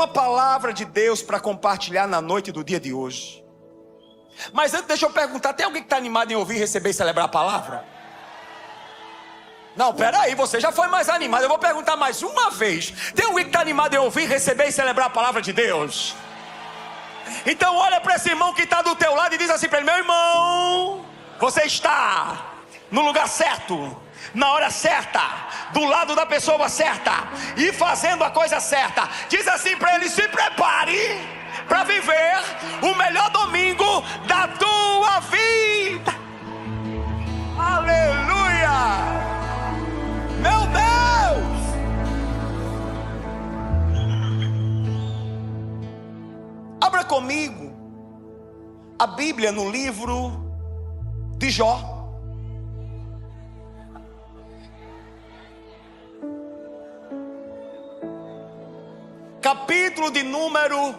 uma palavra de Deus para compartilhar na noite do dia de hoje. Mas antes, deixa eu perguntar, tem alguém que está animado em ouvir, receber e celebrar a palavra? Não, peraí, você já foi mais animado. Eu vou perguntar mais uma vez. Tem alguém que está animado em ouvir, receber e celebrar a palavra de Deus? Então olha para esse irmão que está do teu lado e diz assim para ele: meu irmão, você está no lugar certo, na hora certa, do lado da pessoa certa e fazendo a coisa certa. Diz assim para ele: se prepare para viver o melhor domingo da tua vida. Aleluia! Meu Deus! Abra comigo a Bíblia no livro de Jó. Capítulo de número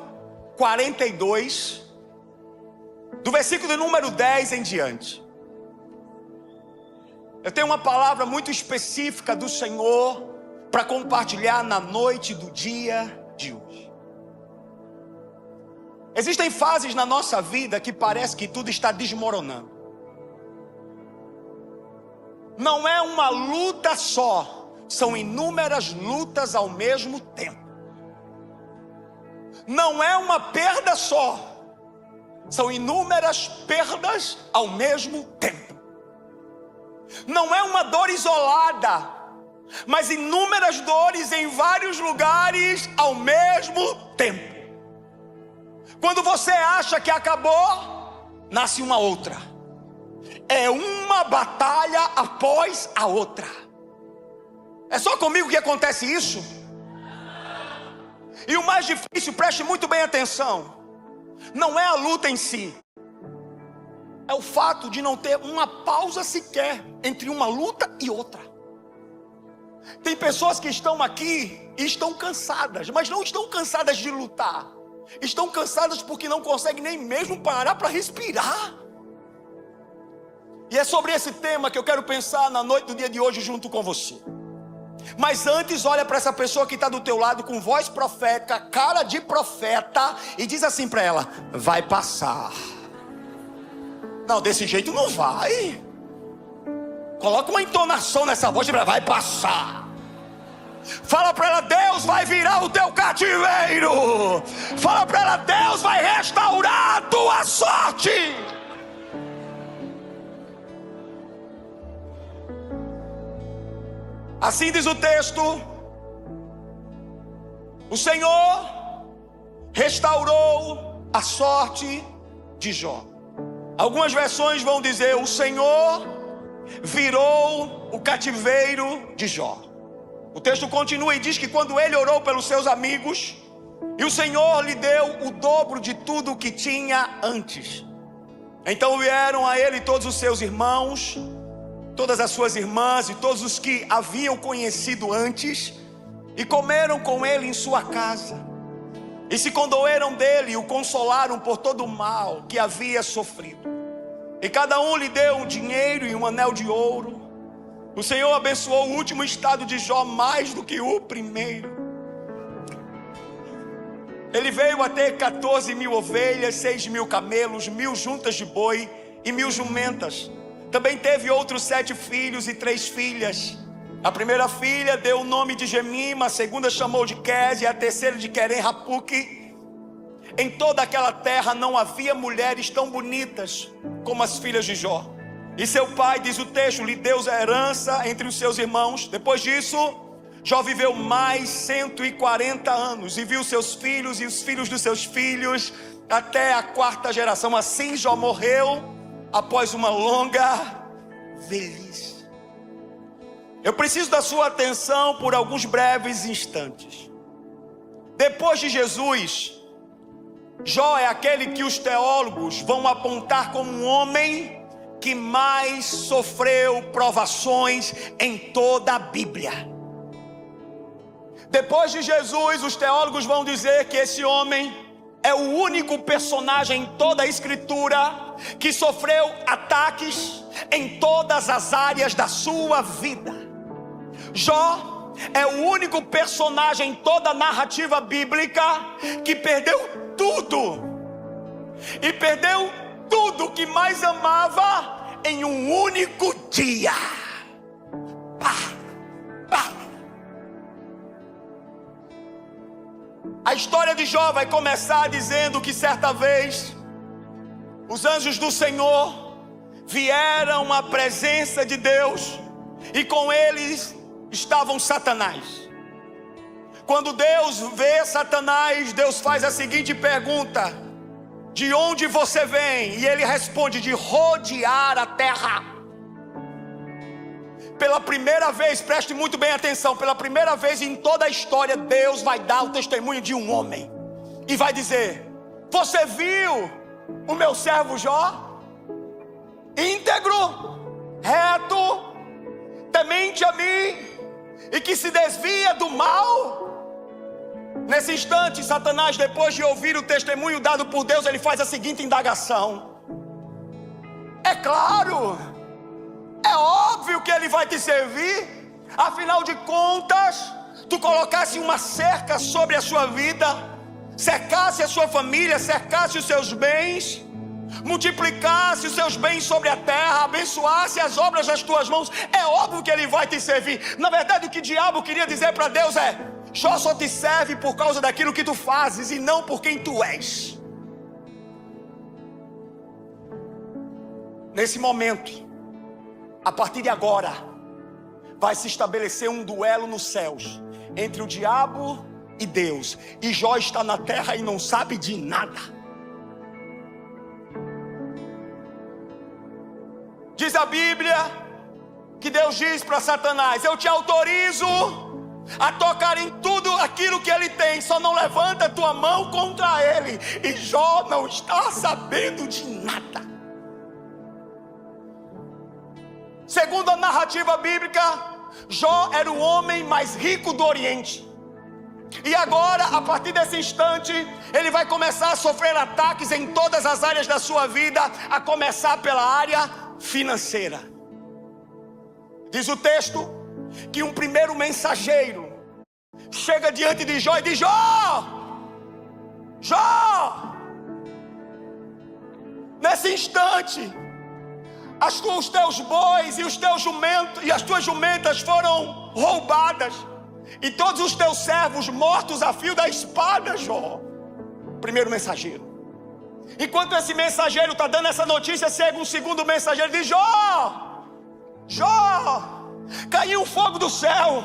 42, do versículo de número 10 em diante. Eu tenho uma palavra muito específica do Senhor para compartilhar na noite do dia de hoje. Existem fases na nossa vida que parece que tudo está desmoronando. Não é uma luta só, são inúmeras lutas ao mesmo tempo. Não é uma perda só, são inúmeras perdas ao mesmo tempo. Não é uma dor isolada, mas inúmeras dores em vários lugares ao mesmo tempo. Quando você acha que acabou, nasce uma outra. É uma batalha após a outra. É só comigo que acontece isso? E o mais difícil, preste muito bem atenção, não é a luta em si, é o fato de não ter uma pausa sequer entre uma luta e outra. Tem pessoas que estão aqui e estão cansadas, mas não estão cansadas de lutar. Estão cansadas porque não conseguem nem mesmo parar para respirar. E é sobre esse tema que eu quero pensar na noite do dia de hoje junto com você. Mas antes, olha para essa pessoa que está do teu lado com voz profética, cara de profeta, e diz assim para ela: vai passar. Não, desse jeito não vai. Coloca uma entonação nessa voz e vai passar. Fala para ela: Deus vai virar o teu cativeiro. Fala para ela: Deus vai restaurar a tua sorte. Assim diz o texto: o Senhor restaurou a sorte de Jó. Algumas versões vão dizer: o Senhor virou o cativeiro de Jó. O texto continua e diz que quando ele orou pelos seus amigos, e o Senhor lhe deu o dobro de tudo o que tinha antes. Então vieram a ele todos os seus irmãos, todas as suas irmãs e todos os que haviam conhecido antes, e comeram com ele em sua casa, e se condoeram dele e o consolaram por todo o mal que havia sofrido. E cada um lhe deu um dinheiro e um anel de ouro. O Senhor abençoou o último estado de Jó mais do que o primeiro. Ele veio a ter 14.000 ovelhas, 6.000 camelos, 1.000 juntas de boi e 1.000 jumentas. Também teve outros 7 filhos e 3 filhas. A primeira filha deu o nome de Gemima, a segunda chamou de Queze, e a terceira de Querem-Rapuque. Em toda aquela terra não havia mulheres tão bonitas como as filhas de Jó. E seu pai, diz o texto, lhe deu a herança entre os seus irmãos. Depois disso, Jó viveu mais 140 anos e viu seus filhos e os filhos dos seus filhos até a 4ª geração. Assim Jó morreu após uma longa velhice. Eu preciso da sua atenção por alguns breves instantes. Depois de Jesus, Jó é aquele que os teólogos vão apontar como um homem que mais sofreu provações em toda a Bíblia. Depois de Jesus, os teólogos vão dizer que esse homem é o único personagem em toda a Escritura que sofreu ataques em todas as áreas da sua vida. Jó é o único personagem em toda a narrativa bíblica que perdeu tudo. E perdeu tudo que mais amava em um único dia. Pá, pá. A história de Jó vai começar dizendo que certa vez os anjos do Senhor vieram à presença de Deus e com eles estavam Satanás. Quando Deus vê Satanás, Deus faz a seguinte pergunta: de onde você vem? E ele responde: de rodear a terra. Pela primeira vez, preste muito bem atenção, pela primeira vez em toda a história, Deus vai dar o testemunho de um homem e vai dizer: você viu o meu servo Jó? Íntegro, reto, temente a mim e que se desvia do mal. Nesse instante, Satanás, depois de ouvir o testemunho dado por Deus, ele faz a seguinte indagação: é claro, é óbvio que ele vai te servir. Afinal de contas, tu colocasse uma cerca sobre a sua vida, cercasse a sua família, cercasse os seus bens, multiplicasse os seus bens sobre a terra, abençoasse as obras das tuas mãos. É óbvio que ele vai te servir. Na verdade, o que o diabo queria dizer para Deus é: Jó só te serve por causa daquilo que tu fazes e não por quem tu és. Nesse momento, a partir de agora, vai se estabelecer um duelo nos céus entre o diabo e Deus. E Jó está na terra e não sabe de nada. Diz a Bíblia que Deus diz para Satanás: eu te autorizo a tocar em tudo aquilo que ele tem, só não levanta a tua mão contra ele. E Jó não está sabendo de nada. Segundo a narrativa bíblica, Jó era o homem mais rico do Oriente. E agora, a partir desse instante, ele vai começar a sofrer ataques em todas as áreas da sua vida, a começar pela área financeira. Diz o texto que um primeiro mensageiro chega diante de Jó e diz: Jó! Jó! Nesse instante, os teus bois e os teus jumentos e as tuas jumentas foram roubadas, e todos os teus servos mortos a fio da espada, Jó. Primeiro mensageiro. Enquanto esse mensageiro está dando essa notícia, chega um segundo mensageiro e diz: Jó! Jó! Caiu um fogo do céu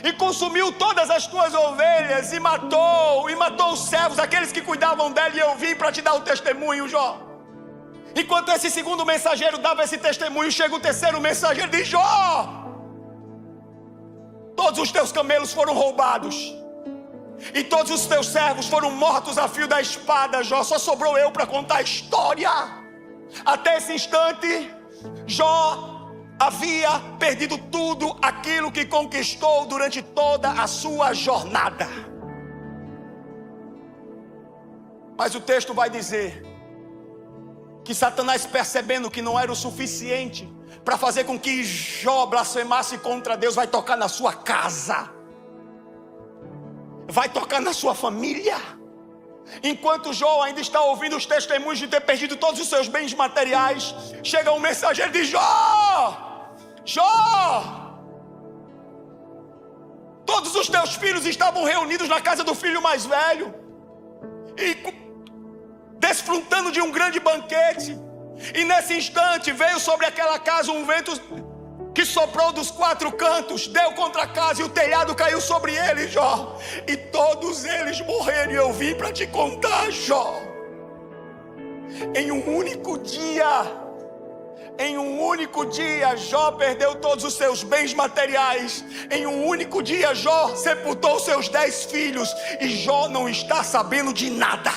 e consumiu todas as tuas ovelhas e matou os servos, aqueles que cuidavam dela, e eu vim para te dar o testemunho, Jó. Enquanto esse segundo mensageiro dava esse testemunho, chega o terceiro mensageiro e diz: Jó! Todos os teus camelos foram roubados e todos os teus servos foram mortos a fio da espada, Jó. Só sobrou eu para contar a história. Até esse instante, Jó havia perdido tudo aquilo que conquistou durante toda a sua jornada. Mas o texto vai dizer que Satanás, percebendo que não era o suficiente para fazer com que Jó blasfemasse contra Deus, vai tocar na sua casa, vai tocar na sua família. Enquanto Jó ainda está ouvindo os testemunhos de ter perdido todos os seus bens materiais, chega um mensageiro e diz: Jó! Jó! Todos os teus filhos estavam reunidos na casa do filho mais velho e desfrutando de um grande banquete, e nesse instante veio sobre aquela casa um vento que soprou dos quatro cantos, deu contra a casa e o telhado caiu sobre eles, Jó, e todos eles morreram. E eu vim para te contar, Jó, em um único dia, Jó perdeu todos os seus bens materiais. Em um único dia, Jó sepultou os seus 10 filhos, e Jó não está sabendo de nada.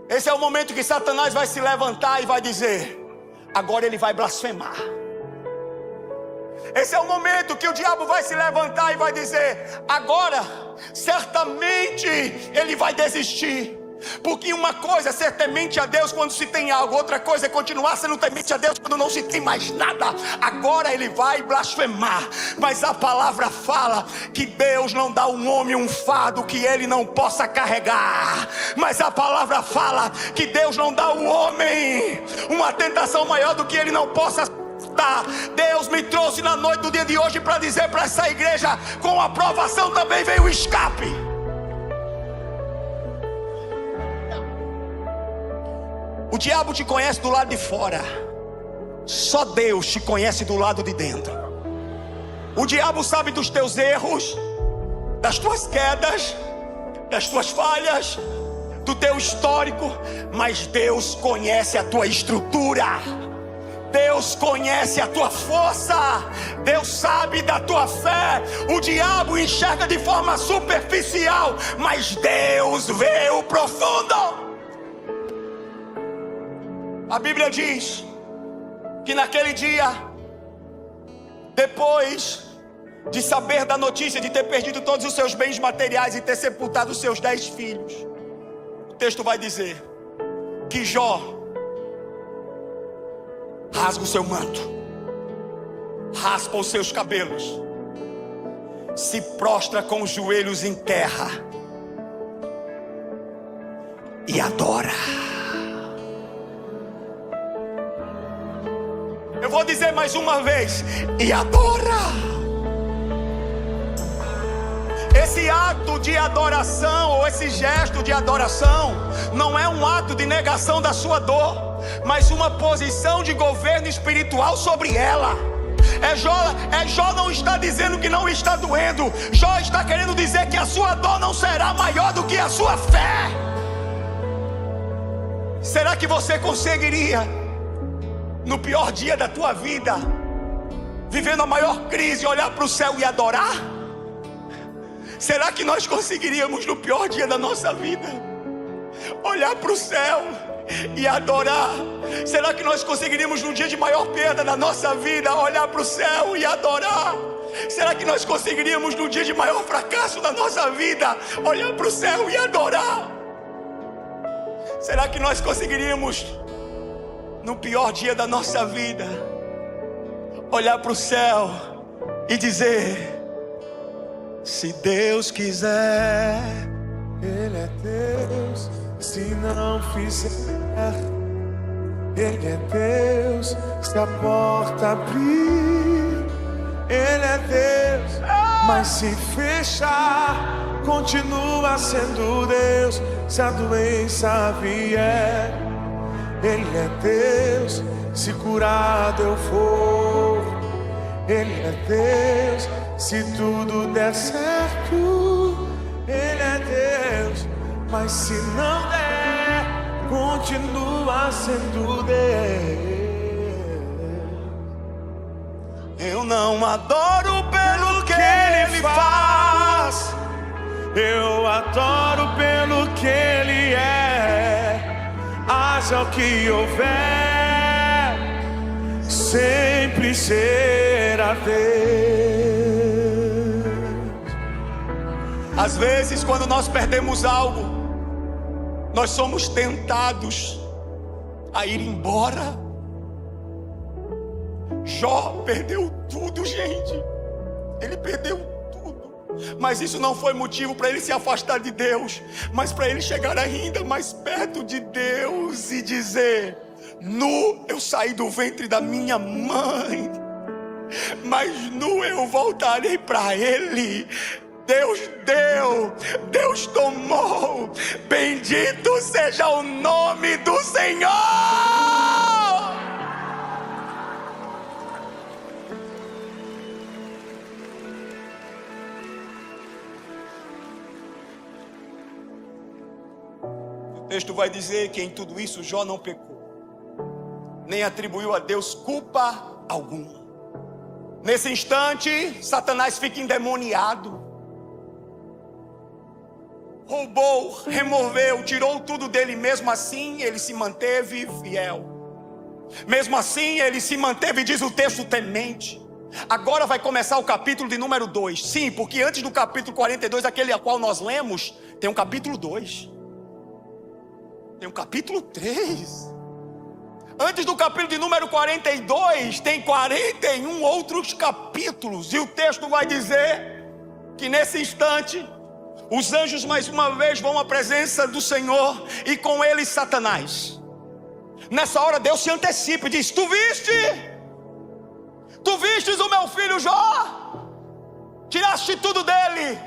Esse é o momento que Satanás vai se levantar e vai dizer: agora ele vai blasfemar. Esse é o momento que o diabo vai se levantar e vai dizer: agora certamente ele vai desistir. Porque uma coisa é ser temente a Deus quando se tem algo, outra coisa é continuar sendo temente a Deus quando não se tem mais nada. Agora ele vai blasfemar, mas a palavra fala que Deus não dá ao homem um fardo que ele não possa carregar. Mas a palavra fala que Deus não dá ao homem uma tentação maior do que ele não possa suportar. Deus me trouxe na noite do dia de hoje para dizer para essa igreja: com a aprovação também veio o escape. O diabo te conhece do lado de fora, só Deus te conhece do lado de dentro. O diabo sabe dos teus erros, das tuas quedas, das tuas falhas, do teu histórico, mas Deus conhece a tua estrutura. Deus conhece a tua força, Deus sabe da tua fé. O diabo enxerga de forma superficial, mas Deus vê o profundo. A Bíblia diz que naquele dia, depois de saber da notícia de ter perdido todos os seus bens materiais e ter sepultado os seus 10 filhos, o texto vai dizer que Jó rasga o seu manto, raspa os seus cabelos, se prostra com os joelhos em terra e adora. Eu vou dizer mais uma vez: e adora. Esse ato de adoração, ou esse gesto de adoração, não é um ato de negação da sua dor, mas uma posição de governo espiritual sobre ela. Jó não está dizendo que não está doendo. Jó está querendo dizer que a sua dor não será maior do que a sua fé. Será que você conseguiria, no pior dia da tua vida, vivendo a maior crise, olhar para o céu e adorar? Será que nós conseguiríamos, no pior dia da nossa vida, olhar para o céu e adorar? Será que nós conseguiríamos, no dia de maior perda da nossa vida, olhar para o céu e adorar? Será que nós conseguiríamos, no dia de maior fracasso da nossa vida, olhar para o céu e adorar? Será que nós conseguiríamos, no pior dia da nossa vida, olhar para o céu e dizer: se Deus quiser, Ele é Deus. Se não fizer, Ele é Deus. Se a porta abrir, Ele é Deus. Mas se fechar, continua sendo Deus. Se a doença vier, Ele é Deus. Se curado eu for, Ele é Deus. Se tudo der certo, Ele é Deus. Mas se não der, continua sendo Deus. eu não adoro pelo que Ele faz, eu adoro pelo que Ele é. Haja o que houver, sempre será Deus. Às vezes, quando nós perdemos algo, nós somos tentados a ir embora. Jó perdeu tudo, gente. Ele perdeu tudo. Mas isso não foi motivo para ele se afastar de Deus, mas para ele chegar ainda mais perto de Deus e dizer: nu eu saí do ventre da minha mãe, mas nu eu voltarei para Ele. Deus deu, Deus tomou, bendito seja o nome do Senhor. O texto vai dizer que em tudo isso Jó não pecou, nem atribuiu a Deus culpa alguma. Nesse instante, Satanás fica endemoniado. Roubou, removeu, tirou tudo dele. Mesmo assim ele se manteve fiel. Mesmo assim ele se manteve, diz o texto, temente. Agora vai começar o capítulo de número 2. Sim, porque antes do capítulo 42, aquele a qual nós lemos, tem um capítulo 2. Tem o capítulo 3. Antes do capítulo de número 42, tem 41 outros capítulos. E o texto vai dizer que nesse instante, os anjos mais uma vez vão à presença do Senhor e com eles Satanás. Nessa hora Deus se antecipa e diz: tu vistes o meu filho Jó? Tiraste tudo dele,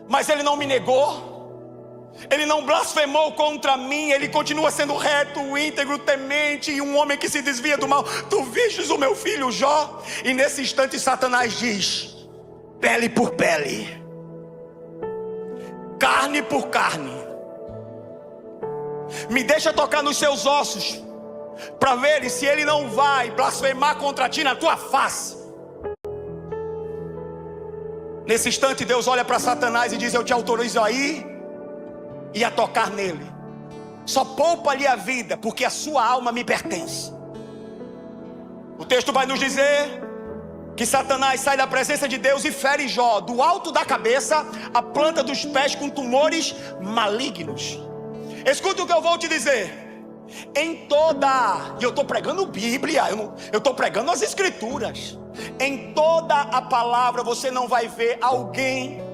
mas ele não me negou. Ele não blasfemou contra mim. Ele continua sendo reto, íntegro, temente e um homem que se desvia do mal. Tu vistes o meu filho Jó? E nesse instante Satanás diz: pele por pele, carne por carne. Me deixa tocar nos seus ossos, para ver se ele não vai blasfemar contra ti na tua face. Nesse instante Deus olha para Satanás e diz: eu te autorizo a ir e a tocar nele. Só poupa-lhe a vida, porque a sua alma me pertence. O texto vai nos dizer que Satanás sai da presença de Deus e fere Jó do alto da cabeça à planta dos pés com tumores malignos. Escuta o que eu vou te dizer. Em toda, e eu estou pregando Bíblia, eu estou pregando as Escrituras. Em toda a palavra você não vai ver alguém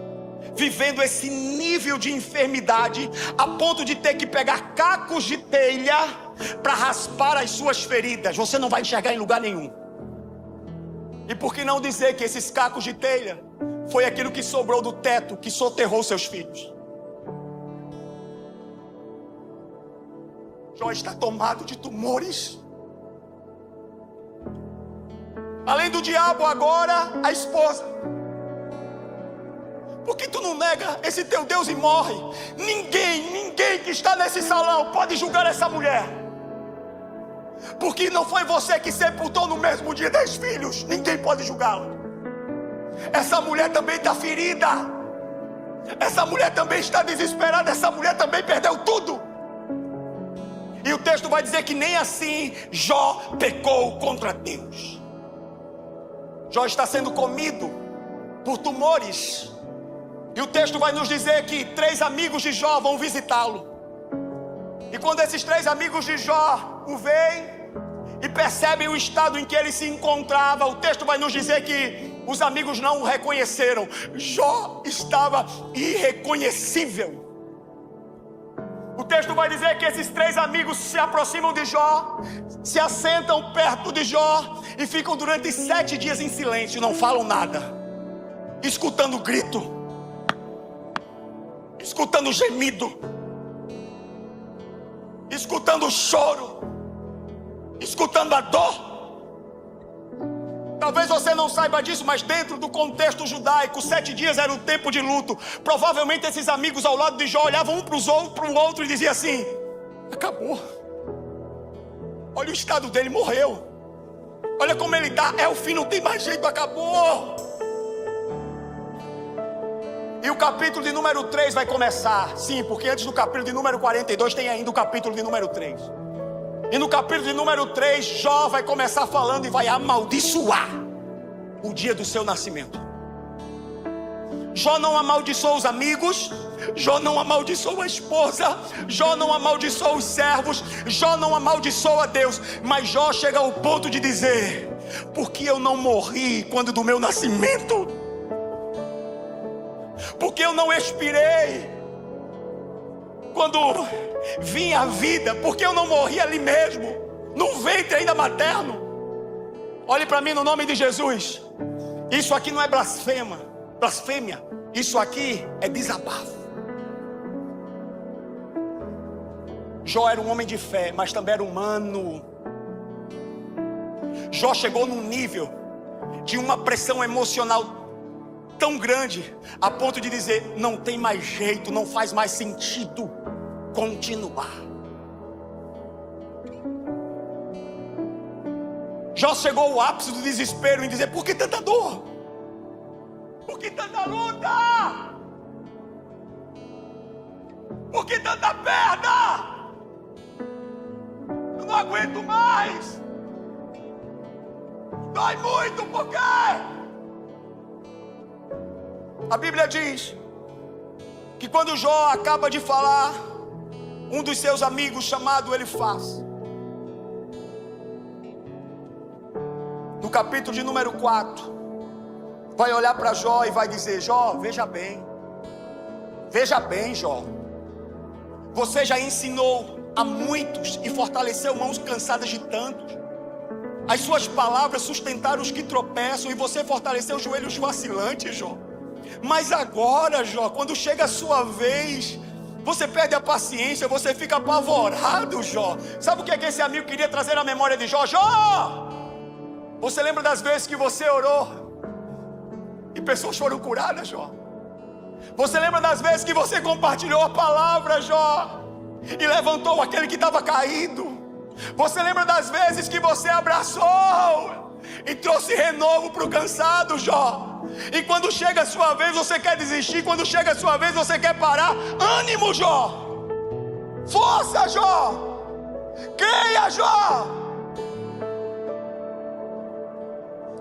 vivendo esse nível de enfermidade a ponto de ter que pegar cacos de telha para raspar as suas feridas. Você não vai enxergar em lugar nenhum. E por que não dizer que esses cacos de telha foi aquilo que sobrou do teto que soterrou seus filhos? Jó está tomado de tumores. Além do diabo, agora a esposa. Por que tu não nega esse teu Deus e morre? Ninguém que está nesse salão pode julgar essa mulher, porque não foi você que sepultou no mesmo dia 10 filhos. Ninguém pode julgá-la. Essa mulher também está ferida. Essa mulher também está desesperada. Essa mulher também perdeu tudo. E o texto vai dizer que nem assim Jó pecou contra Deus. Jó está sendo comido por tumores. E o texto vai nos dizer que 3 amigos de Jó vão visitá-lo. E quando esses 3 amigos de Jó o veem e percebem o estado em que ele se encontrava, o texto vai nos dizer que os amigos não o reconheceram. Jó estava irreconhecível. O texto vai dizer que esses 3 amigos se aproximam de Jó, se assentam perto de Jó e ficam durante 7 dias em silêncio, não falam nada, escutando grito, escutando gemido, escutando choro, escutando a dor. Talvez você não saiba disso, mas dentro do contexto judaico, 7 dias era o tempo de luto. Provavelmente esses amigos ao lado de Jó olhavam um para o outro e diziam assim: acabou. Olha o estado dele, morreu. Olha como ele está, é o fim, não tem mais jeito, acabou. E o capítulo de número 3 vai começar. Sim, porque antes do capítulo de número 42 tem ainda o capítulo de número 3. E no capítulo de número 3, Jó vai começar falando e vai amaldiçoar o dia do seu nascimento. Jó não amaldiçoou os amigos, Jó não amaldiçoou a esposa, Jó não amaldiçoou os servos, Jó não amaldiçoou a Deus. Mas Jó chega ao ponto de dizer: porque eu não morri quando do meu nascimento? Porque eu não expirei quando vinha a vida? Porque eu não morri ali mesmo, no ventre ainda materno? Olhe para mim no nome de Jesus. Isso aqui não é blasfêmia. Isso aqui é desabafo. Jó era um homem de fé, mas também era humano. Jó chegou num nível de uma pressão emocional tão grande, a ponto de dizer: não tem mais jeito, não faz mais sentido continuar. Jó chegou ao ápice do desespero em dizer: por que tanta dor? Por que tanta luta? Por que tanta perda? Eu não aguento mais. Dói muito, por quê? A Bíblia diz que quando Jó acaba de falar, um dos seus amigos chamado Elifaz, no capítulo de número 4, vai olhar para Jó e vai dizer: Jó, veja bem, Jó, você já ensinou a muitos e fortaleceu mãos cansadas de tantos. As suas palavras sustentaram os que tropeçam e você fortaleceu joelhos vacilantes, Jó. Mas agora, Jó, quando chega a sua vez, você perde a paciência, você fica apavorado, Jó. Sabe o que é que esse amigo queria trazer na memória de Jó? Jó! Você lembra das vezes que você orou e pessoas foram curadas, Jó? Você lembra das vezes que você compartilhou a palavra, Jó, e levantou aquele que estava caído? Você lembra das vezes que você abraçou e trouxe renovo para o cansado, Jó? E quando chega a sua vez você quer desistir, quando chega a sua vez você quer parar. Ânimo, Jó! Força, Jó! Creia, Jó!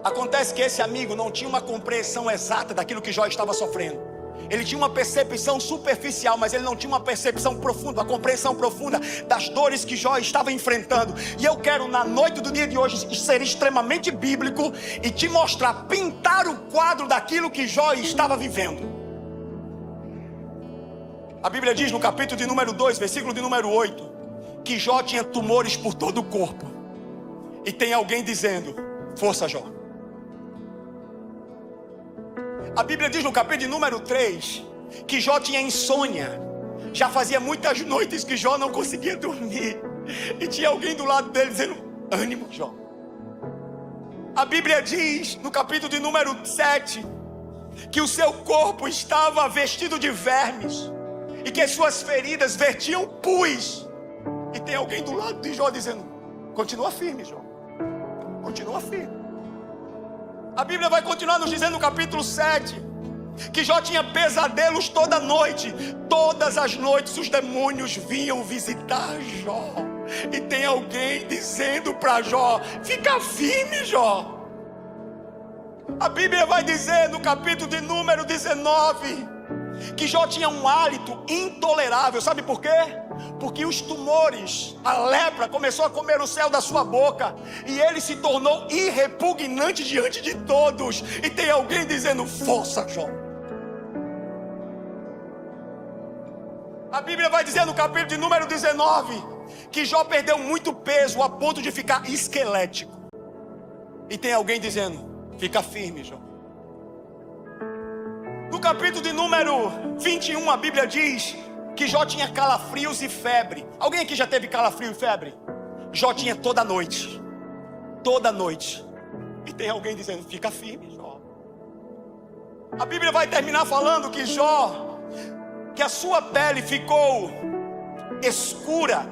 Acontece que esse amigo não tinha uma compreensão exata daquilo que Jó estava sofrendo. Ele tinha uma percepção superficial, mas ele não tinha uma percepção profunda, uma compreensão profunda das dores que Jó estava enfrentando. E eu quero, na noite do dia de hoje, ser extremamente bíblico e te mostrar, pintar o quadro daquilo que Jó estava vivendo. A Bíblia diz no capítulo de número 2, versículo de número 8, que Jó tinha tumores por todo o corpo. E tem alguém dizendo: força, Jó. A Bíblia diz no capítulo de número 3 que Jó tinha insônia. Já fazia muitas noites que Jó não conseguia dormir. E tinha alguém do lado dele dizendo: ânimo, Jó. A Bíblia diz no capítulo de número 7 que o seu corpo estava vestido de vermes e que as suas feridas vertiam pus. E tem alguém do lado de Jó dizendo: continua firme, Jó. Continua firme. A Bíblia vai continuar nos dizendo no capítulo 7 que Jó tinha pesadelos toda noite. Todas as noites os demônios vinham visitar Jó. E tem alguém dizendo para Jó: fica firme, Jó. A Bíblia vai dizer no capítulo de número 19 que Jó tinha um hálito intolerável. Sabe por quê? Porque os tumores, a lepra começou a comer o céu da sua boca e ele se tornou irrepugnante diante de todos. E tem alguém dizendo: força, Jó. A Bíblia vai dizer no capítulo de número 19 que Jó perdeu muito peso a ponto de ficar esquelético. E tem alguém dizendo: fica firme, Jó. No capítulo de número 21 a Bíblia diz que Jó tinha calafrios e febre. Alguém aqui já teve calafrio e febre? Jó tinha toda noite. Toda noite. E tem alguém dizendo: fica firme, Jó. A Bíblia vai terminar falando que Jó, que a sua pele ficou escura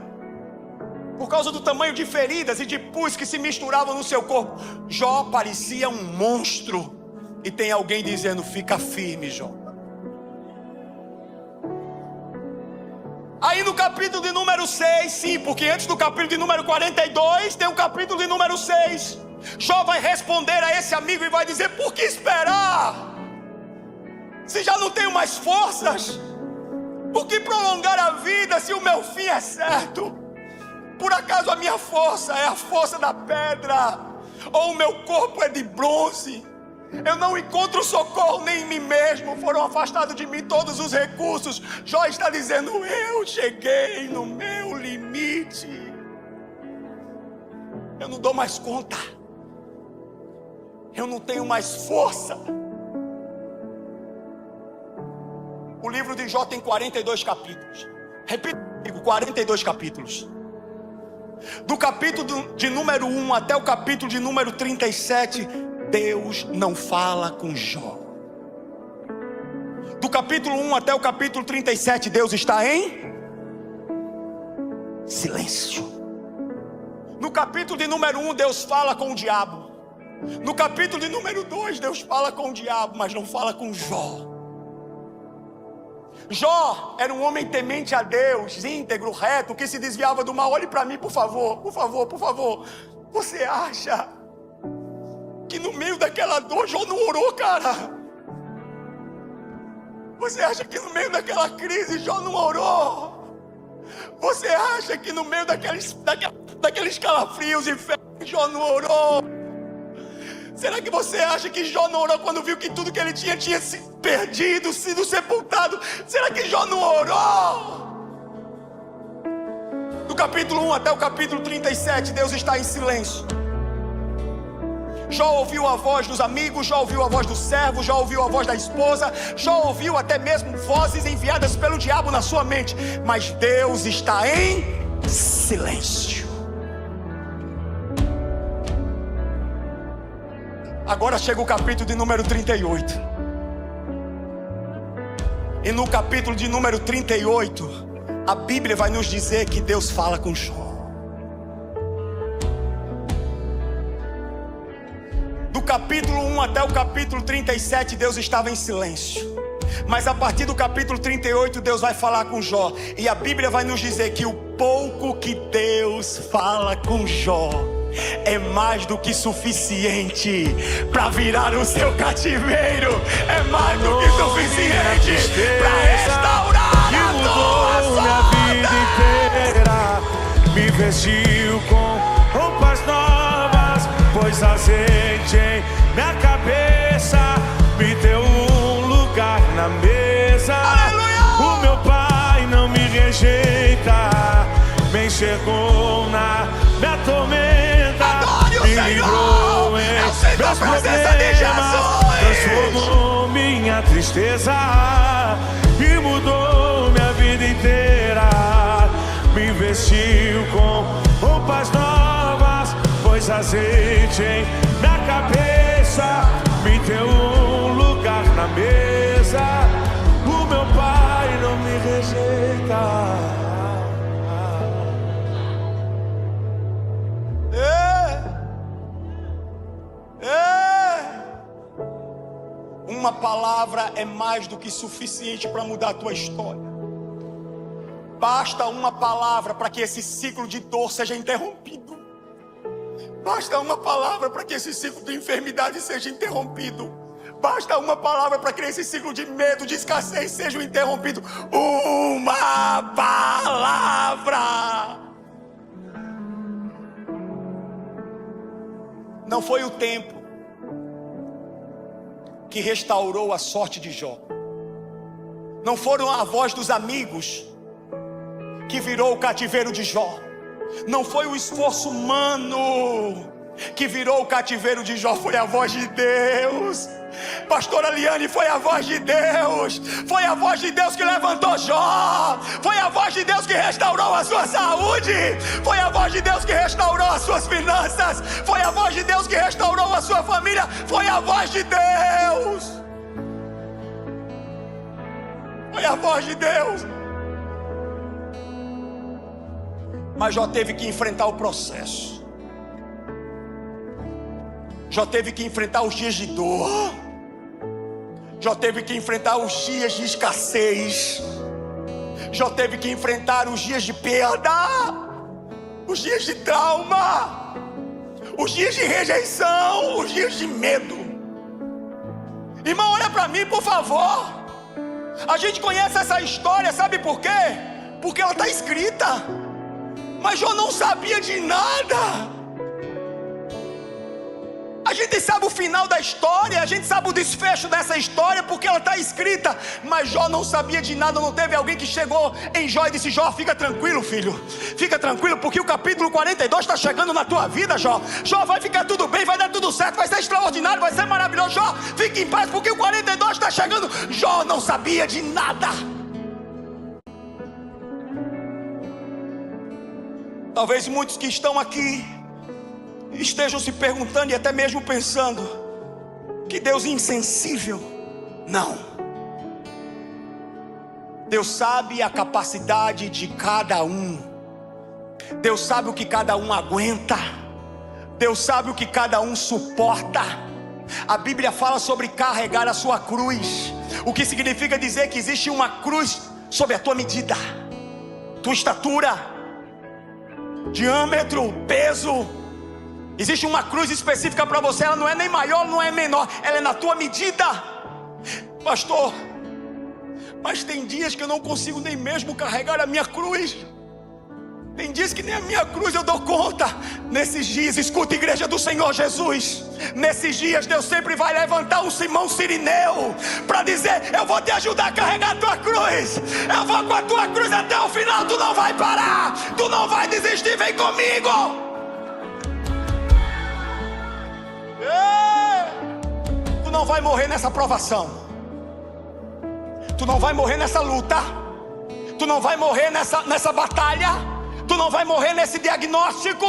por causa do tamanho de feridas e de pus que se misturavam no seu corpo. Jó parecia um monstro. E tem alguém dizendo: fica firme, Jó. Aí no capítulo de número 6, sim, porque antes do capítulo de número 42 tem o capítulo de número 6. Jó vai responder a esse amigo e vai dizer: por que esperar? Se já não tenho mais forças, por que prolongar a vida se o meu fim é certo? Por acaso a minha força é a força da pedra? Ou o meu corpo é de bronze? Eu não encontro socorro nem em mim mesmo. Foram afastados de mim todos os recursos. Jó está dizendo: eu cheguei no meu limite. Eu não dou mais conta. Eu não tenho mais força. O livro de Jó tem 42 capítulos. Repita comigo: 42 capítulos. Do capítulo de número 1 até o capítulo de número 37, Deus não fala com Jó. Do capítulo 1 até o capítulo 37, Deus está em silêncio. No capítulo de número 1, Deus fala com o diabo. No capítulo de número 2, Deus fala com o diabo, mas não fala com Jó. Jó era um homem temente a Deus, íntegro, reto, que se desviava do mal. Olhe para mim, por favor, por favor, por favor. Você acha que no meio daquela dor Jó não orou, cara? Você acha que no meio daquela crise Jó não orou? Você acha que no meio daqueles calafrios e fé, Jó não orou? Será que você acha que Jó não orou quando viu que tudo que ele tinha se perdido, sido sepultado? Será que Jó não orou? Do capítulo 1 até o capítulo 37, Deus está em silêncio. Jó ouviu a voz dos amigos, Jó ouviu a voz do servo, Jó ouviu a voz da esposa, Jó ouviu até mesmo vozes enviadas pelo diabo na sua mente. Mas Deus está em silêncio. Agora chega o capítulo de número 38. E no capítulo de número 38, a Bíblia vai nos dizer que Deus fala com Jó. Do capítulo 1 até o capítulo 37, Deus estava em silêncio. Mas a partir do capítulo 38, Deus vai falar com Jó. E a Bíblia vai nos dizer que o pouco que Deus fala com Jó é mais do que suficiente para virar o seu cativeiro. É mais do que suficiente para restaurar a tua vida inteira. Me vestiu com roupas novas, pôs azeite em minha cabeça, me deu um lugar na mesa. Aleluia! O meu Pai não me rejeita, me enxergou na minha tormenta, me livrou em meus problemas, transformou minha tristeza e mudou minha vida inteira. Me vestiu com roupas novas, pôs azeite em minha cabeça, me deu um lugar na mesa. O meu Pai não me rejeita. Uma palavra é mais do que suficiente para mudar a tua história. Basta uma palavra para que esse ciclo de dor seja interrompido. Basta uma palavra para que esse ciclo de enfermidade seja interrompido. Basta uma palavra para que esse ciclo de medo, de escassez seja interrompido. Uma palavra. Não foi o tempo que restaurou a sorte de Jó. Não foram a voz dos amigos que virou o cativeiro de Jó. Não foi o esforço humano que virou o cativeiro de Jó. Foi a voz de Deus. Pastora Liane, foi a voz de Deus. Foi a voz de Deus que levantou Jó. Foi a voz de Deus que restaurou a sua saúde. Foi a voz de Deus que restaurou as suas finanças. Foi a voz de Deus que restaurou a sua família. Foi a voz de Deus. Foi a voz de Deus. Mas Jó teve que enfrentar o processo. Jó teve que enfrentar os dias de dor. Jó teve que enfrentar os dias de escassez. Jó teve que enfrentar os dias de perda, os dias de trauma, os dias de rejeição, os dias de medo. Irmão, olha para mim, por favor. A gente conhece essa história, sabe por quê? Porque ela está escrita. Mas Jó não sabia de nada. A gente sabe o final da história, a gente sabe o desfecho dessa história porque ela está escrita. Mas Jó não sabia de nada. Não teve alguém que chegou em Jó e disse: Jó, fica tranquilo, filho, fica tranquilo, porque o capítulo 42 está chegando na tua vida, Jó. Jó, vai ficar tudo bem, vai dar tudo certo, vai ser extraordinário, vai ser maravilhoso. Jó, fique em paz, porque o 42 está chegando. Jó não sabia de nada. Talvez muitos que estão aqui estejam se perguntando e até mesmo pensando: que Deus insensível. Não. Deus sabe a capacidade de cada um. Deus sabe o que cada um aguenta. Deus sabe o que cada um suporta. A Bíblia fala sobre carregar a sua cruz, o que significa dizer que existe uma cruz sobre a tua medida, tua estatura, diâmetro, peso. Existe uma cruz específica para você. Ela não é nem maior, não é menor, ela é na tua medida. Pastor, Mas tem dias que eu não consigo nem mesmo carregar a minha cruz. Tem dias que nem a minha cruz eu dou conta. Nesses dias, escuta, igreja do Senhor Jesus, nesses dias Deus sempre vai levantar um Simão Sirineu para dizer: eu vou te ajudar a carregar a tua cruz. Eu vou com a tua cruz até o final. Tu não vai parar, tu não vai desistir, vem comigo. Tu não vai morrer nessa provação. Tu não vai morrer nessa luta. Tu não vai morrer nessa batalha. Tu não vai morrer nesse diagnóstico.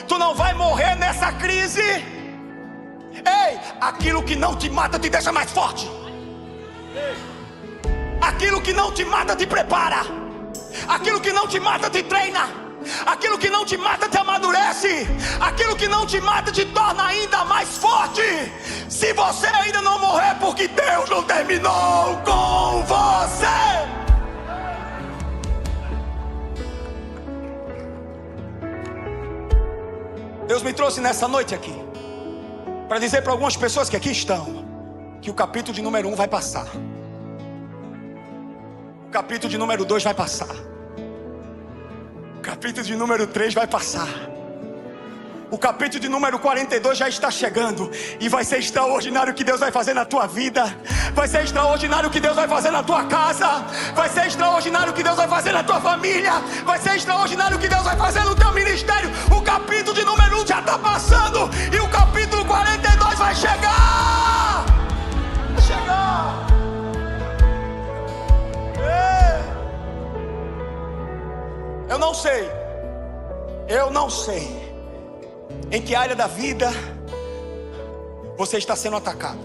Tu não vai morrer nessa crise. Ei, aquilo que não te mata te deixa mais forte. Aquilo que não te mata te prepara. Aquilo que não te mata te treina. Aquilo que não te mata te amadurece. Aquilo que não te mata te torna ainda mais forte. Se você ainda não morrer, porque Deus não terminou com você. Deus me trouxe nessa noite aqui para dizer para algumas pessoas que aqui estão que o capítulo de número 1 vai passar. O capítulo de número 2 vai passar. O capítulo de número 3 vai passar. O capítulo de número 42 já está chegando. E vai ser extraordinário o que Deus vai fazer na tua vida. Vai ser extraordinário o que Deus vai fazer na tua casa. Vai ser extraordinário o que Deus vai fazer na tua família. Vai ser extraordinário o que Deus vai fazer no teu ministério. O capítulo de número 1 já está passando. E o capítulo 42 vai chegar. Vai chegar. Eu não sei em que área da vida você está sendo atacado.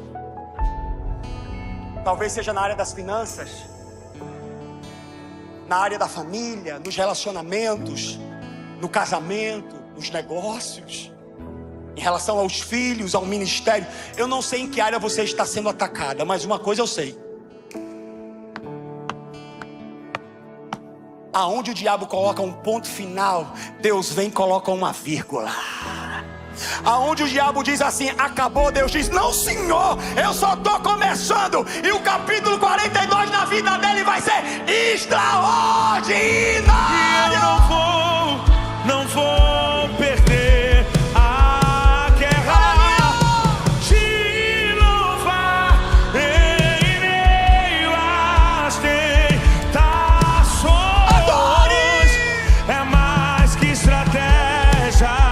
Talvez seja na área das finanças, na área da família, nos relacionamentos, no casamento, nos negócios, em relação aos filhos, ao ministério. Eu não sei em que área você está sendo atacada, mas uma coisa eu sei: aonde o diabo coloca um ponto final, Deus vem e coloca uma vírgula. Aonde o diabo diz assim: acabou, Deus diz: não, Senhor, eu só estou começando. E o capítulo 42 na vida dele vai ser extraordinário. E eu não vou perder a guerra. Te louvar em meio às tentações. É mais que estratégia.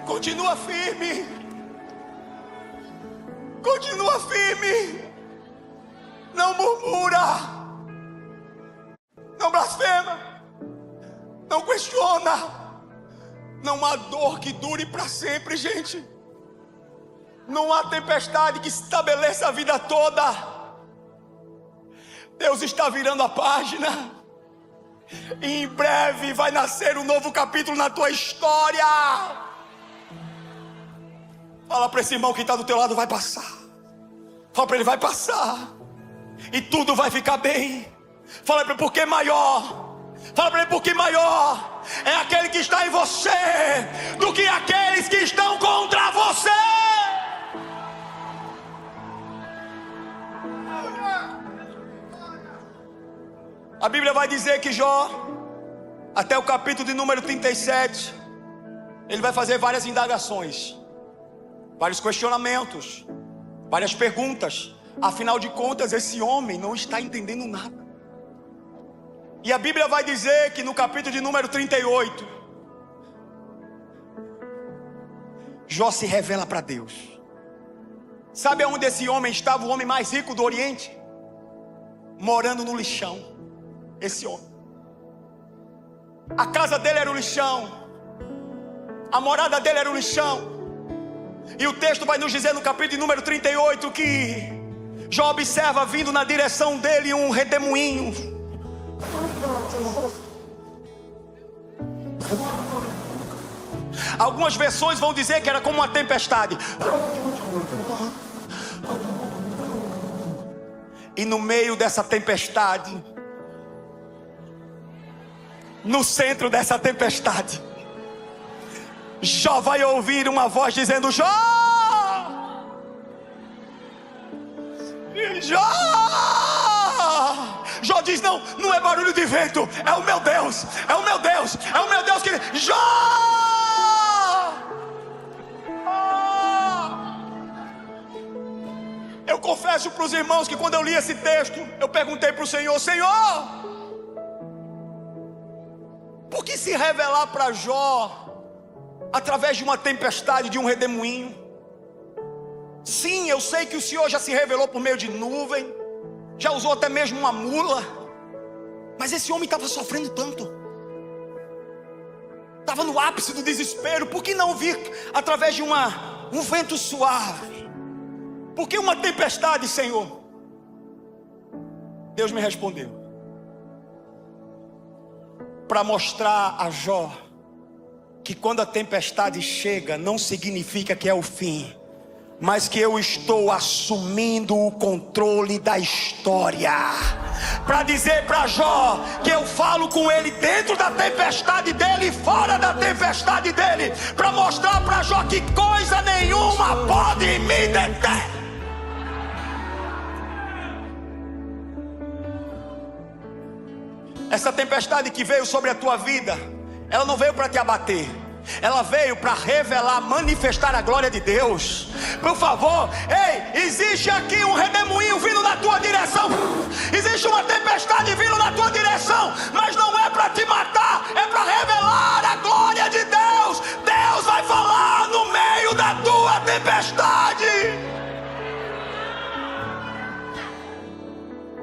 Continua firme. Continua firme. Não murmura. Não blasfema. Não questiona. Não há dor que dure para sempre, gente. Não há tempestade que estabeleça a vida toda. Deus está virando a página. E em breve vai nascer um novo capítulo na tua história. Fala para esse irmão que está do teu lado: vai passar. Fala para ele: vai passar. E tudo vai ficar bem. Fala para ele: porque é maior Fala para ele, porque maior é aquele que está em você do que aqueles que estão contra você. A Bíblia vai dizer que Jó, até o capítulo de número 37, ele vai fazer várias indagações, vários questionamentos, várias perguntas. Afinal de contas, esse homem não está entendendo nada. E a Bíblia vai dizer que no capítulo de número 38, Jó se revela para Deus. Sabe aonde esse homem estava, o homem mais rico do Oriente? Morando no lixão. Esse homem, a casa dele era o lixão, a morada dele era o lixão. E o texto vai nos dizer no capítulo de número 38 que Jó observa vindo na direção dele um redemoinho. Algumas versões vão dizer que era como uma tempestade. E no meio dessa tempestade, no centro dessa tempestade, Jó vai ouvir uma voz dizendo: Jó! Jó! Jó diz: não é barulho de vento, é o meu Deus, é o meu Deus, é o meu Deus que... Jó! Eu confesso para os irmãos que quando eu li esse texto, eu perguntei para o Senhor: Senhor, por que se revelar para Jó através de uma tempestade, de um redemoinho? Sim, eu sei que o Senhor já se revelou por meio de nuvem, já usou até mesmo uma mula, mas esse homem estava sofrendo tanto, estava no ápice do desespero. Por que não vir através de um vento suave? Por que uma tempestade, Senhor? Deus me respondeu: para mostrar a Jó que quando a tempestade chega, não significa que é o fim, mas que eu estou assumindo o controle da história. Para dizer para Jó que eu falo com ele dentro da tempestade dele e fora da tempestade dele, para mostrar para Jó que coisa nenhuma pode me deter. Essa tempestade que veio sobre a tua vida, ela não veio para te abater, ela veio para revelar, manifestar a glória de Deus. Por favor, ei, existe aqui um redemoinho vindo na tua direção, existe uma tempestade vindo na tua direção, mas não é para te matar, é para revelar a glória de Deus. Deus vai falar no meio da tua tempestade.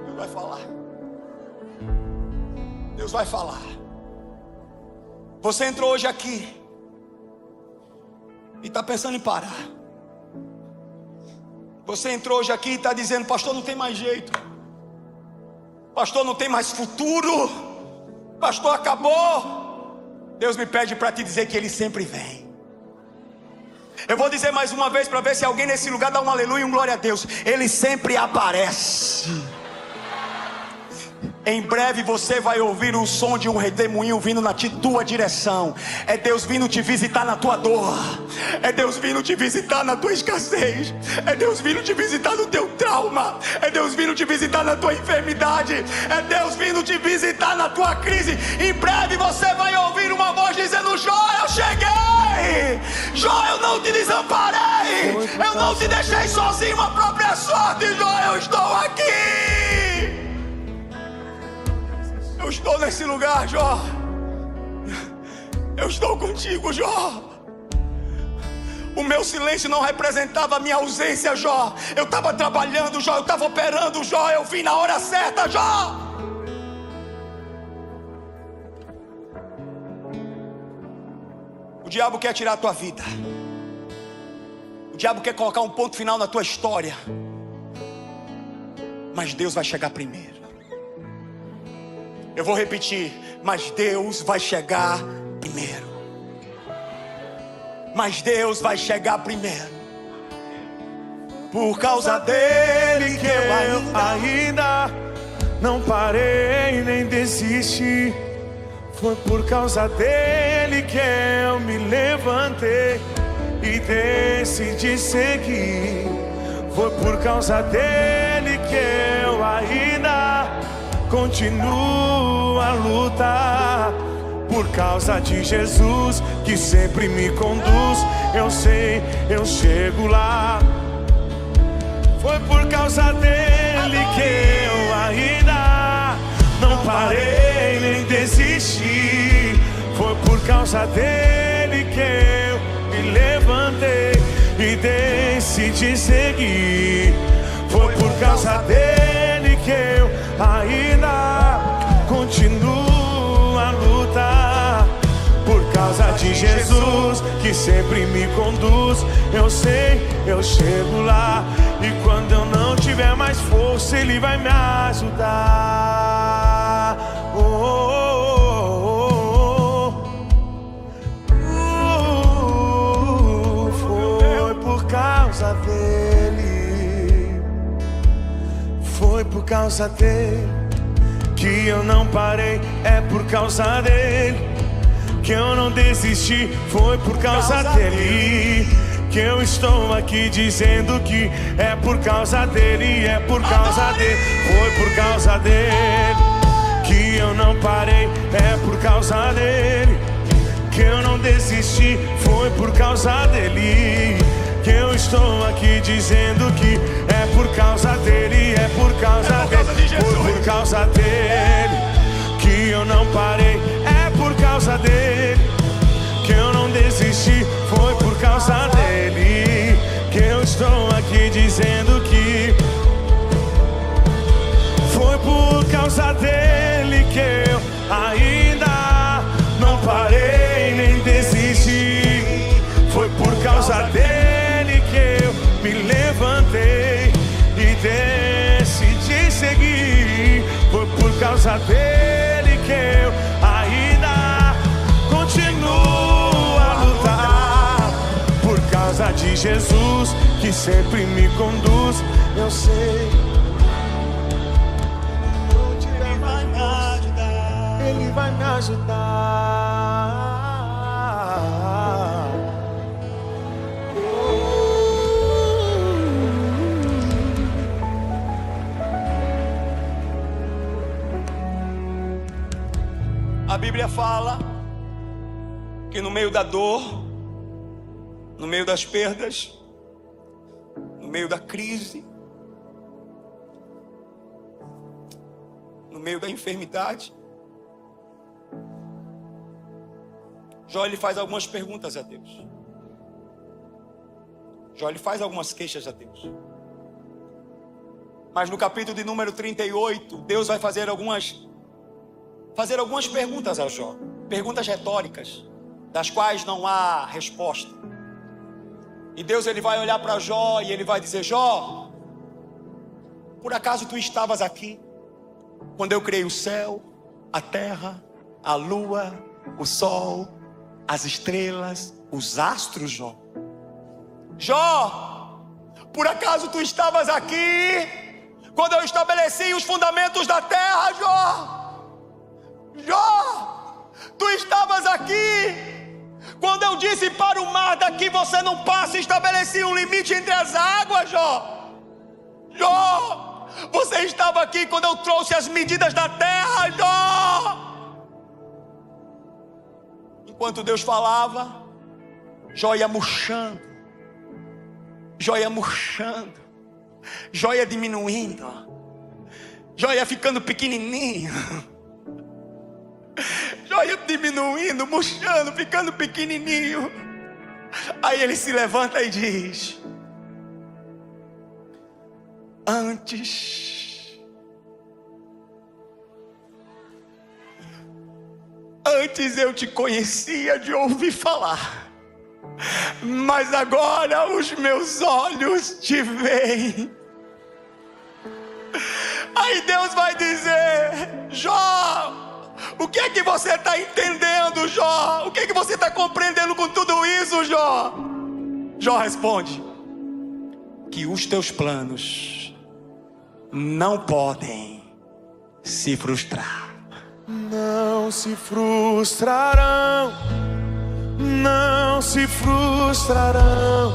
Deus vai falar. Deus vai falar. Você entrou hoje aqui e está pensando em parar. Você entrou hoje aqui e está dizendo: pastor, não tem mais jeito, pastor, não tem mais futuro, pastor, acabou. Deus me pede para te dizer que Ele sempre vem. Eu vou dizer mais uma vez para ver se alguém nesse lugar dá um aleluia e um glória a Deus. Ele sempre aparece. Em breve você vai ouvir o som de um redemoinho vindo na tua direção. É Deus vindo te visitar na tua dor, é Deus vindo te visitar na tua escassez, é Deus vindo te visitar no teu trauma, é Deus vindo te visitar na tua enfermidade, é Deus vindo te visitar na tua crise. Em breve você vai ouvir uma voz dizendo: Jó, eu cheguei, Jó, eu não te desamparei, eu não te deixei sozinho a própria sorte, Jó, eu estou aqui. Eu estou nesse lugar, Jó. Eu estou contigo, Jó. O meu silêncio não representava a minha ausência, Jó. Eu estava trabalhando, Jó. Eu estava operando, Jó. Eu vim na hora certa, Jó. O diabo quer tirar a tua vida. O diabo quer colocar um ponto final na tua história. Mas Deus vai chegar primeiro. Eu vou repetir: mas Deus vai chegar primeiro. Mas Deus vai chegar primeiro. Por causa dele que eu ainda não parei nem desisti. Foi por causa dele que eu me levantei e decidi seguir. Foi por causa dele que eu ainda continuo a lutar. Por causa de Jesus que sempre me conduz, eu sei, eu chego lá. Foi por causa dele que eu ainda não parei nem desisti. Foi por causa dele que eu me levantei e decidi seguir. Foi por causa dele que eu ainda continuo a lutar. Por causa de Jesus que sempre me conduz, eu sei, eu chego lá. E quando eu não tiver mais força, ele vai me ajudar. Foi por causa dele. Foi por causa dele que eu não parei. É por causa dele que eu não desisti. Foi por causa dele que eu estou aqui dizendo que é por causa dele, é por causa dele. Foi por causa dele que eu não parei, é por causa dele que eu não desisti. Foi por causa dele que eu estou aqui dizendo que é por causa dele, é por causa dele. Foi por causa dele que eu não parei, é por causa dele que eu não desisti. Foi por causa dele que eu estou aqui dizendo que foi por causa dele que eu ainda não parei nem desisti. Foi por causa dele que eu me levantei e decidi seguir. Foi por causa dele que eu ainda continuo a lutar. Por causa de Jesus que sempre me conduz, eu sei. Onde ele vai me ajudar, ele vai me ajudar. A Bíblia fala que no meio da dor, no meio das perdas, no meio da crise, no meio da enfermidade, Jó ele faz algumas perguntas a Deus. Jó ele faz algumas queixas a Deus. Mas no capítulo de número 38, Deus vai fazer algumas perguntas a Jó. Perguntas retóricas, das quais não há resposta. E Deus ele vai olhar para Jó e ele vai dizer: Jó, por acaso tu estavas aqui quando eu criei o céu, a terra, a lua, o sol, as estrelas, os astros, Jó? Jó, por acaso tu estavas aqui quando eu estabeleci os fundamentos da terra, Jó? Jó, tu estavas aqui quando eu disse para o mar: daqui você não passa, e estabeleci um limite entre as águas, Jó? Jó, você estava aqui quando eu trouxe as medidas da terra, Jó? Enquanto Deus falava, Jó ia murchando, Jó ia murchando, Jó ia diminuindo, Jó ia ficando pequenininho, Jó ia diminuindo, murchando, ficando pequenininho. Aí ele se levanta e diz: Antes eu te conhecia de ouvir falar, mas agora os meus olhos te veem. Aí Deus vai dizer: Jó, o que é que você está entendendo, Jó? O que é que você está compreendendo com tudo isso, Jó? Jó responde: que os teus planos não podem se frustrar. Não se frustrarão, não se frustrarão.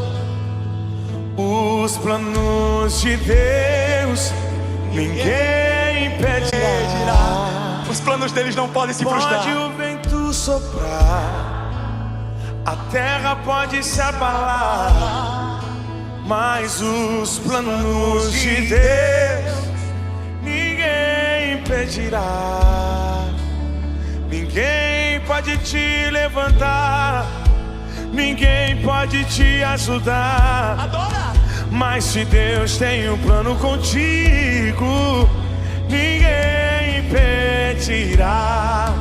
Os planos de Deus ninguém impedirá. Os planos deles não podem se frustrar. Pode o vento soprar, a terra pode se abalar, mas os planos de Deus ninguém impedirá. Ninguém pode te levantar, ninguém pode te ajudar. Adora! Mas se Deus tem um plano contigo, ninguém impedirá.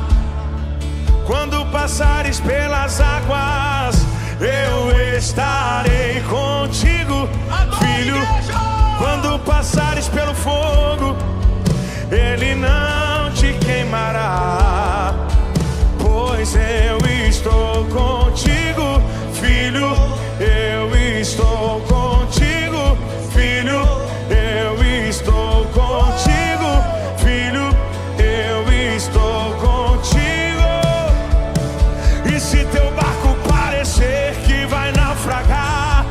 Quando passares pelas águas, eu estarei contigo, filho. Quando passares pelo fogo, ele não te queimará, pois eu estou contigo, filho. Eu estou contigo, filho. Eu estou contigo, filho. Eu estou contigo. E se teu barco parecer que vai naufragar,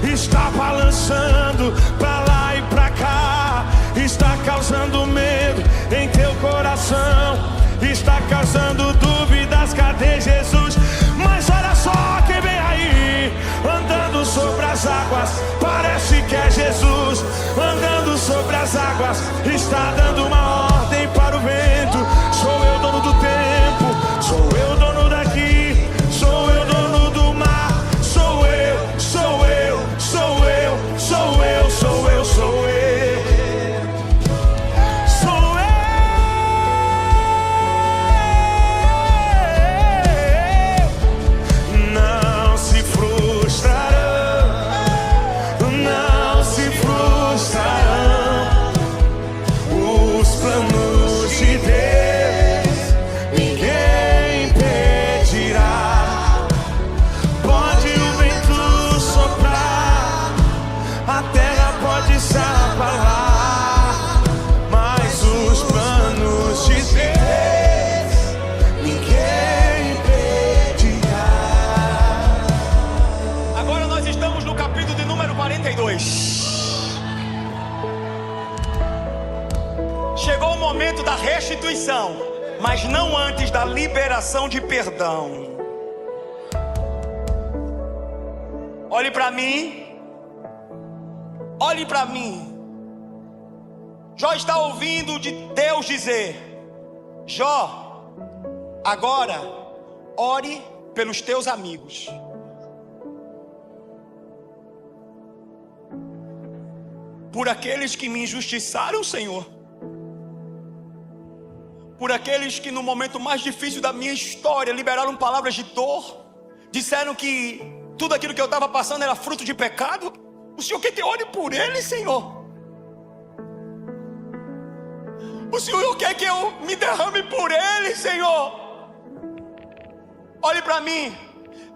está balançando pra lá e pra cá, está causando medo em teu coração, está causando dúvidas, cadê Jesus? Mas olha só quem vem aí, andando sobre as águas, parece que é Jesus. Andando sobre as águas, está dando uma ordem para o vento. Sou eu dono do tempo, sou eu dono daqui, sou eu dono do mar. Sou eu, sou eu, sou eu, sou eu, sou eu, sou eu. Chegou o momento da restituição, mas não antes da liberação de perdão. Olhe para mim. Olhe para mim. Jó está ouvindo de Deus dizer: Jó, agora ore pelos teus amigos. Por aqueles que me injustiçaram, Senhor. Por aqueles que no momento mais difícil da minha história liberaram palavras de dor, disseram que tudo aquilo que eu estava passando era fruto de pecado. O Senhor quer que eu ore por eles, Senhor. O Senhor quer que eu me derrame por eles, Senhor. Olhe para mim.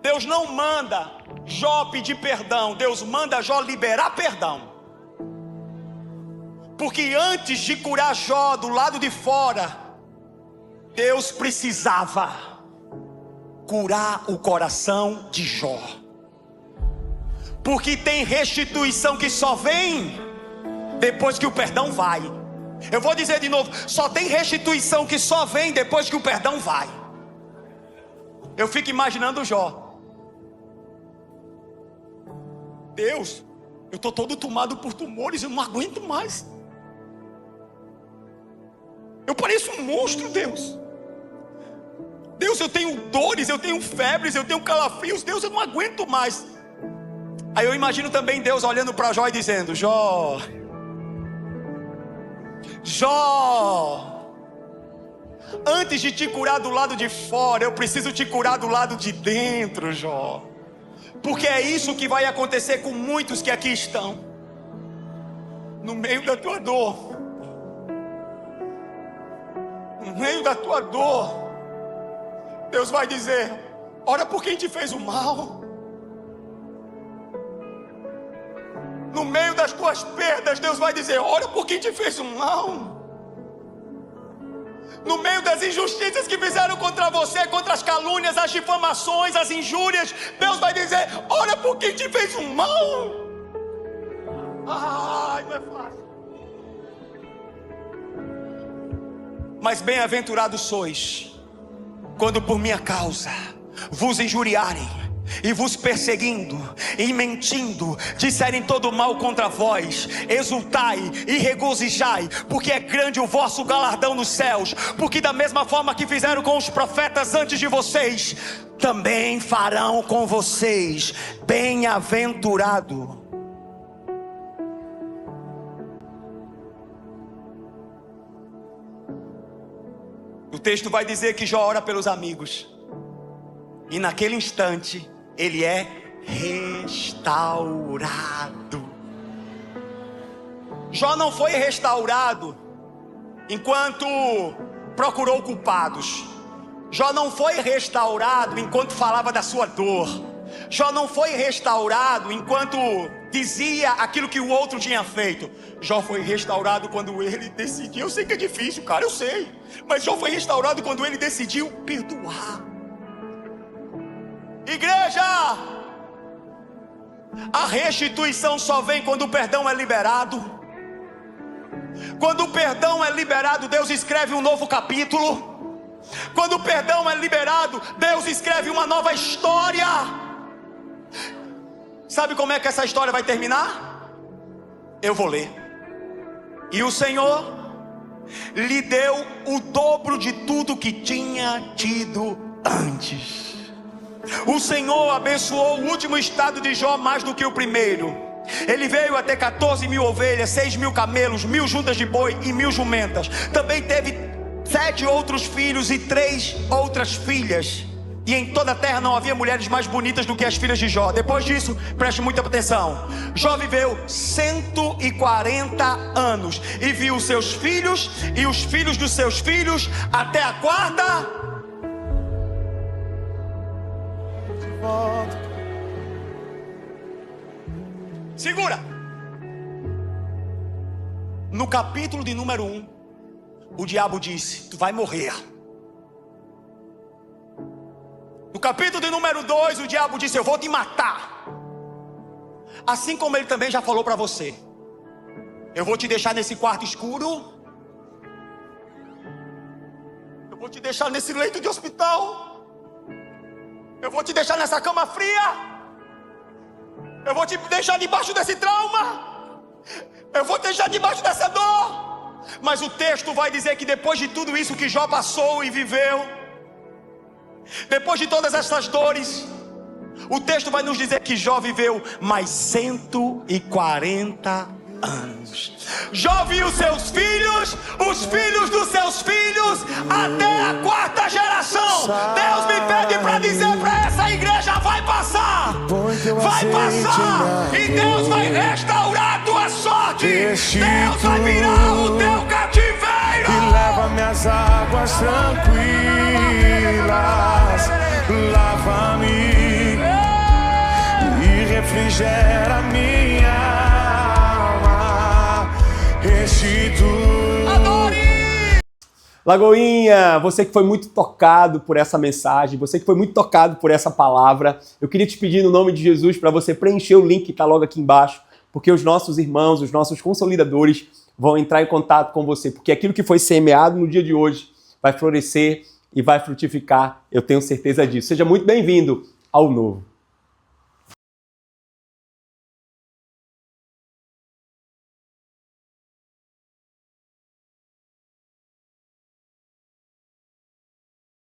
Deus não manda Jó pedir perdão, Deus manda Jó liberar perdão. Porque antes de curar Jó do lado de fora, Deus precisava curar o coração de Jó. Porque tem restituição que só vem depois que o perdão vai. Eu vou dizer de novo, só tem restituição que só vem depois que o perdão vai. Eu fico imaginando Jó. Deus, eu estou todo tomado por tumores, eu não aguento mais. Eu pareço um monstro, Deus. Deus, eu tenho dores, eu tenho febres, eu tenho calafrios. Deus, eu não aguento mais. Aí eu imagino também Deus olhando para Jó e dizendo: Jó, Jó, antes de te curar do lado de fora, eu preciso te curar do lado de dentro, Jó. Porque é isso que vai acontecer com muitos que aqui estão. No meio da tua dor, no meio da tua dor, Deus vai dizer: ora por quem te fez o mal. No meio das tuas perdas, Deus vai dizer: ora por quem te fez o mal. No meio das injustiças que fizeram contra você, contra as calúnias, as difamações, as injúrias, Deus vai dizer: ora por quem te fez um mal. Ai, não é fácil. Mas bem-aventurados sois, quando por minha causa vos injuriarem, e vos perseguindo, e mentindo, disserem todo mal contra vós, exultai e regozijai, porque é grande o vosso galardão nos céus, porque da mesma forma que fizeram com os profetas antes de vocês, também farão com vocês. Bem-aventurado. O texto vai dizer que Jó ora pelos amigos, e naquele instante ele é restaurado. Jó não foi restaurado enquanto procurou culpados. Jó não foi restaurado enquanto falava da sua dor. Jó não foi restaurado enquanto dizia aquilo que o outro tinha feito. Jó foi restaurado quando ele decidiu. Eu sei que é difícil, cara, eu sei. Mas Jó foi restaurado quando ele decidiu perdoar. Igreja, a restituição só vem quando o perdão é liberado. Quando o perdão é liberado, Deus escreve um novo capítulo. Quando o perdão é liberado, Deus escreve uma nova história. Sabe como é que essa história vai terminar? Eu vou ler. E o Senhor lhe deu o dobro de tudo que tinha tido antes. O Senhor abençoou o último estado de Jó mais do que o primeiro. Ele veio a ter 14.000 ovelhas, 6.000 camelos, 1.000 juntas de boi e 1.000 jumentas. Também teve 7 outros filhos e 3 outras filhas. E em toda a terra não havia mulheres mais bonitas do que as filhas de Jó. Depois disso, preste muita atenção, Jó viveu 140 anos e viu os seus filhos e os filhos dos seus filhos até a quarta. Segura. No capítulo de número 1, o diabo disse: tu vai morrer. No capítulo de número 2, o diabo disse: eu vou te matar. Assim como ele também já falou para você: eu vou te deixar nesse quarto escuro, eu vou te deixar nesse leito de hospital, eu vou te deixar nessa cama fria, eu vou te deixar debaixo desse trauma, eu vou te deixar debaixo dessa dor. Mas o texto vai dizer que depois de tudo isso que Jó passou e viveu, depois de todas essas dores, o texto vai nos dizer que Jó viveu mais 140 anos. Jó viu seus filhos, os filhos dos seus filhos, até a quarta geração. Deus me pede para dizer para essa igreja: vai passar, vai passar, e Deus vai restaurar a tua sorte. Deus vai virar o teu cativeiro e leva-me às águas tranquilas, lava-me e refrigera minha alma, restitui. Adore! Lagoinha, você que foi muito tocado por essa mensagem, você que foi muito tocado por essa palavra, eu queria te pedir no nome de Jesus para você preencher o link que está logo aqui embaixo, porque os nossos irmãos, os nossos consolidadores vão entrar em contato com você, porque aquilo que foi semeado no dia de hoje vai florescer e vai frutificar, eu tenho certeza disso. Seja muito bem-vindo ao novo.